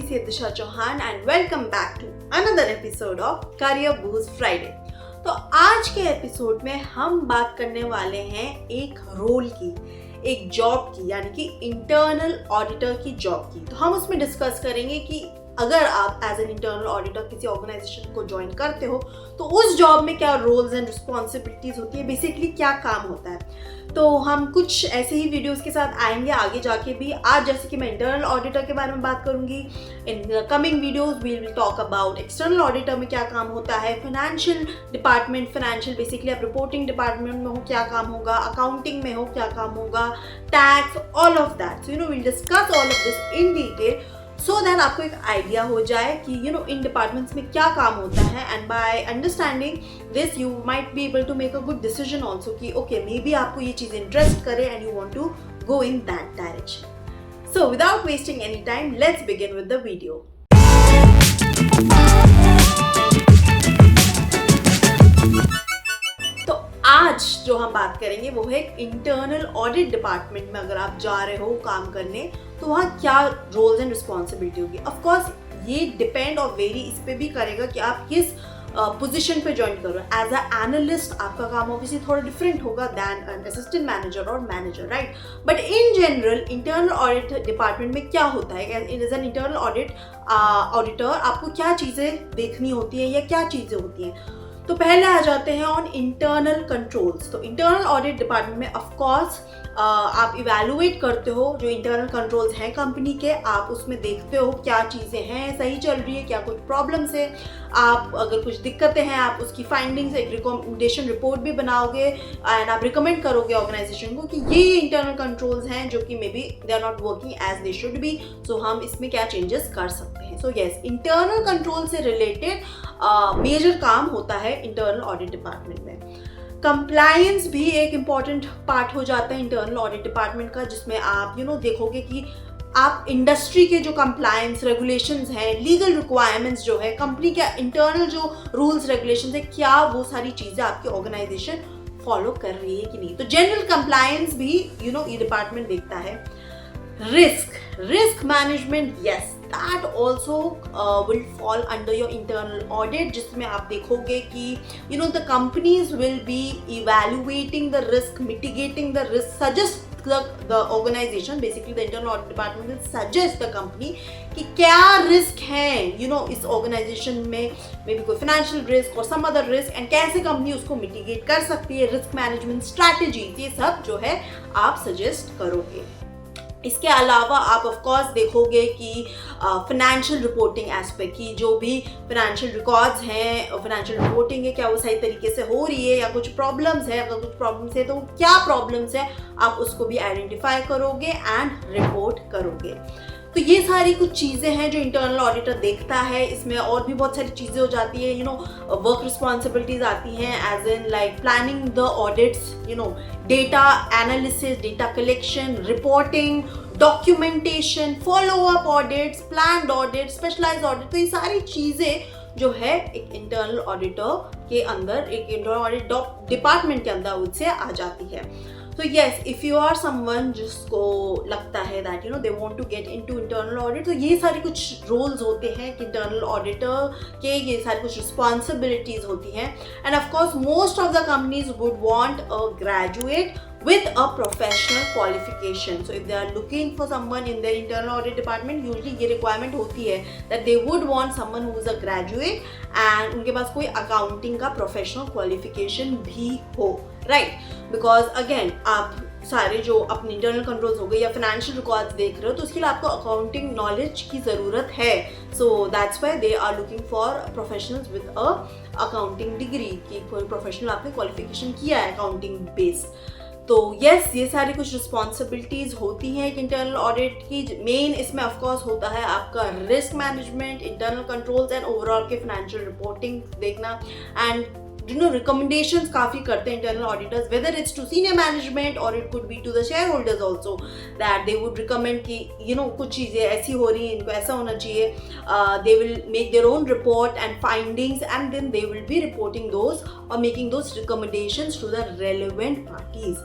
से दिशा Chauhan and welcome back to another episode of Career Boost Friday। तो आज के एपिसोड में हम बात करने वाले हैं एक रोल की, एक जॉब की, यानी कि इंटरनल ऑडिटर की जॉब की। तो हम उसमें डिस्कस करेंगे कि अगर आप एज एन इंटरनल ऑडिटर किसी ऑर्गेनाइजेशन को ज्वाइन करते हो तो उस जॉब में क्या रोल्स एंड रिस्पॉन्सिबिलिटीज होती है, बेसिकली क्या काम होता है। तो हम कुछ ऐसे ही वीडियोस के साथ आएंगे आगे जाके भी। आज जैसे कि मैं इंटरनल ऑडिटर के बारे में बात करूंगी, in coming videos we will talk about external auditor में क्या काम होता है, फाइनेंशियल डिपार्टमेंट, फाइनेंशियल बेसिकली आप रिपोर्टिंग डिपार्टमेंट में हो क्या काम होगा, अकाउंटिंग में हो क्या काम होगा, tax, all of that. So will discuss all of this in detail so that आपको एक आइडिया हो जाए कि इन डिपार्टमेंट्स में क्या काम होता है। And by understanding this you might be able to make a good decision also कि ओके मे बी आपको ये चीज़ इंटरेस्ट करे and you want to go in that direction. So without wasting any time let's begin with the video. तो आज जो हम बात करेंगे वो है इंटरनल ऑडिट डिपार्टमेंट में अगर आप जा रहे हो काम करने तो वहाँ क्या रोल्स एंड रिस्पॉन्सिबिलिटी होगी। ऑफ कोर्स ये डिपेंड और वेरी इस पे भी करेगा कि आप किस पोजीशन पे ज्वाइन करो। एज अ एनालिस्ट आपका काम ऑब्वियसली थोड़ा डिफरेंट होगा दैन एन असिस्टेंट मैनेजर और manager, right. But in general internal audit department में क्या होता है, एज एन इंटरनल ऑडिटर आपको क्या चीज़ें देखनी होती है या क्या चीज़ें होती हैं। तो पहले आ जाते हैं ऑन इंटरनल कंट्रोल्स। तो इंटरनल ऑडिट डिपार्टमेंट में ऑफ कोर्स आप इवैल्यूएट करते हो जो इंटरनल कंट्रोल्स हैं कंपनी के, आप उसमें देखते हो क्या चीज़ें हैं, सही चल रही है, क्या कुछ प्रॉब्लम्स है, आप अगर कुछ दिक्कतें हैं आप उसकी फाइंडिंग्स एक रिकमेंडेशन रिपोर्ट भी बनाओगे एंड आप रिकमेंड करोगे ऑर्गेनाइजेशन को कि ये इंटरनल कंट्रोल्स हैं जो कि may be they are not working as they should be, so हम इसमें क्या चेंजेस कर सकते हैं। सो यस, इंटरनल कंट्रोल से रिलेटेड मेजर काम होता है इंटरनल ऑडिट डिपार्टमेंट में। कंप्लायंस भी एक इम्पॉर्टेंट पार्ट हो जाता है इंटरनल ऑडिट डिपार्टमेंट का, जिसमें आप देखोगे कि आप इंडस्ट्री के जो कंप्लायंस रेगुलेशंस हैं, लीगल रिक्वायरमेंट्स जो है, कंपनी के इंटरनल जो रूल्स रेगुलेशंस है, क्या वो सारी चीज़ें आपकी ऑर्गेनाइजेशन फॉलो कर रही है कि नहीं। तो जनरल कंप्लायंस भी ये डिपार्टमेंट देखता है। Risk management, yes, that also will fall under your internal audit, जिसमें आप देखोगे कि the companies will be evaluating the risk, mitigating the risk, suggest the organization, basically the internal audit department will suggest the company कि क्या risk है इस organisation में, may be कोई फाइनेंशियल रिस्क और सम अदर रिस्क, एंड कैसे company उसको mitigate कर सकती है, रिस्क मैनेजमेंट स्ट्रैटेजी, ये सब जो है आप सजेस्ट करोगे। इसके अलावा आप ऑफ कोर्स देखोगे कि फाइनेंशियल रिपोर्टिंग एस्पेक्ट की जो भी फाइनेंशियल रिकॉर्ड्स हैं, फाइनेंशियल रिपोर्टिंग है, क्या वो सही तरीके से हो रही है या कुछ प्रॉब्लम्स है, अगर कुछ प्रॉब्लम्स है तो क्या प्रॉब्लम्स है आप उसको भी आइडेंटिफाई करोगे एंड रिपोर्ट करोगे। तो ये सारी कुछ चीज़ें हैं जो इंटरनल ऑडिटर देखता है। इसमें और भी बहुत सारी चीज़ें हो जाती है, वर्क रिस्पॉन्सिबिलिटीज आती हैं, as in like planning the audits, data analysis, data collection, reporting, documentation, follow up audits, planned audit, specialised audit. तो ये सारी चीज़ें जो है एक इंटरनल ऑडिटर के अंदर, एक इंटरनल ऑडिट डिपार्टमेंट के अंदर उससे आ जाती है। तो yes, if you are someone जिसको लगता है that they want to get into internal audit, तो ये सारी कुछ रोल्स होते हैं कि इंटरनल ऑडिटर के, ये सारी कुछ रिस्पॉन्सिबिलिटीज होती हैं। End of course most of the companies would want a graduate with a professional qualification. So if they are looking for someone in their internal audit department, usually ये requirement होती है that they would want someone who is a graduate and उनके पास कोई accounting का professional qualification भी हो, right? Because again आप सारे जो अपने इंटरनल कंट्रोल्स हो गए या फाइनेंशियल रिकॉर्ड्स देख रहे हो तो उसके लिए आपको अकाउंटिंग नॉलेज की ज़रूरत है। So that's why they are looking for professionals with a accounting degree, कि कोई प्रोफेशनल आपने क्वालिफिकेशन किया है अकाउंटिंग बेस। तो यस, ये सारी कुछ रिस्पॉन्सिबिलिटीज़ होती हैं एक इंटरनल ऑडिट की। मेन इसमें ऑफ कोर्स होता है आपका risk management, internal controls and overall के फाइनेंशियल रिपोर्टिंग देखना। एंड recommendations काफ़ी करते हैं internal auditors, whether it's to senior management or it could be to the shareholders also, that they would recommend कि कुछ चीज़ें ऐसी हो रही हैं, इनको ऐसा होना चाहिए. They will make their own report and findings, and then they will be reporting those or making those recommendations to the relevant parties.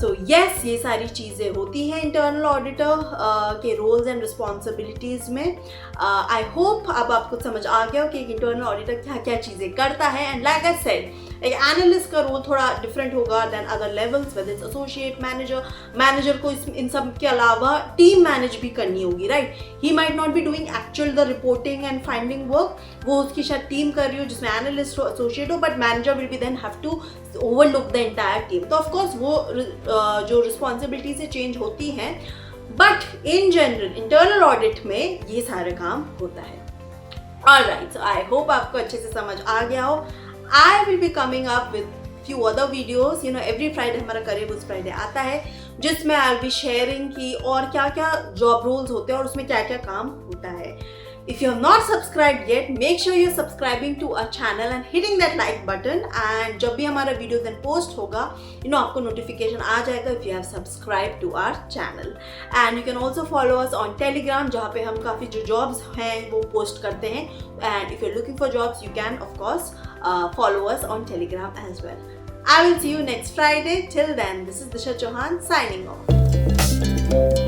So yes, ये सारी चीज़ें होती हैं internal auditor के roles and responsibilities में. I hope अब आपको समझ आ गया हो कि एक internal auditor क्या क्या चीज़ें करता है. And like I said, एक एनालिस्ट का रोल थोड़ा डिफरेंट होगा than other levels, whether it's associate manager को इन सब के अलावा टीम मैनेज भी करनी होगी, right. He might not be doing actual the reporting and finding work, वो उसकी शायद टीम कर रही हो जिसमें एनालिस्ट हो, एसोसिएट हो, but manager will be then have to overlook the entire team. तो ऑफकोर्स वो जो रिस्पॉन्सिबिलिटी से चेंज होती हैं, but in general internal audit में ये सारे काम होता है. ऑलराइट, सो आई होप आपको अच्छे से समझ आ गया हो. I will be coming up with few other videos. Every Friday हमारा Career Boost Friday आता है, जिसमें I'll be sharing कि और क्या क्या job roles होते हैं और उसमें क्या क्या काम होता है. If you have not subscribed yet, make sure you're subscribing to our channel and hitting that like button. And जब भी हमारा video then post होगा, आपको notification आ जाएगा if you have subscribed to our channel. And you can also follow us on Telegram, जहाँ पे हम काफ़ी जो jobs हैं वो post करते हैं. And if you're looking for jobs, you can of course follow us on Telegram as well. I will see you next Friday. Till then, this is Disha Chauhan signing off.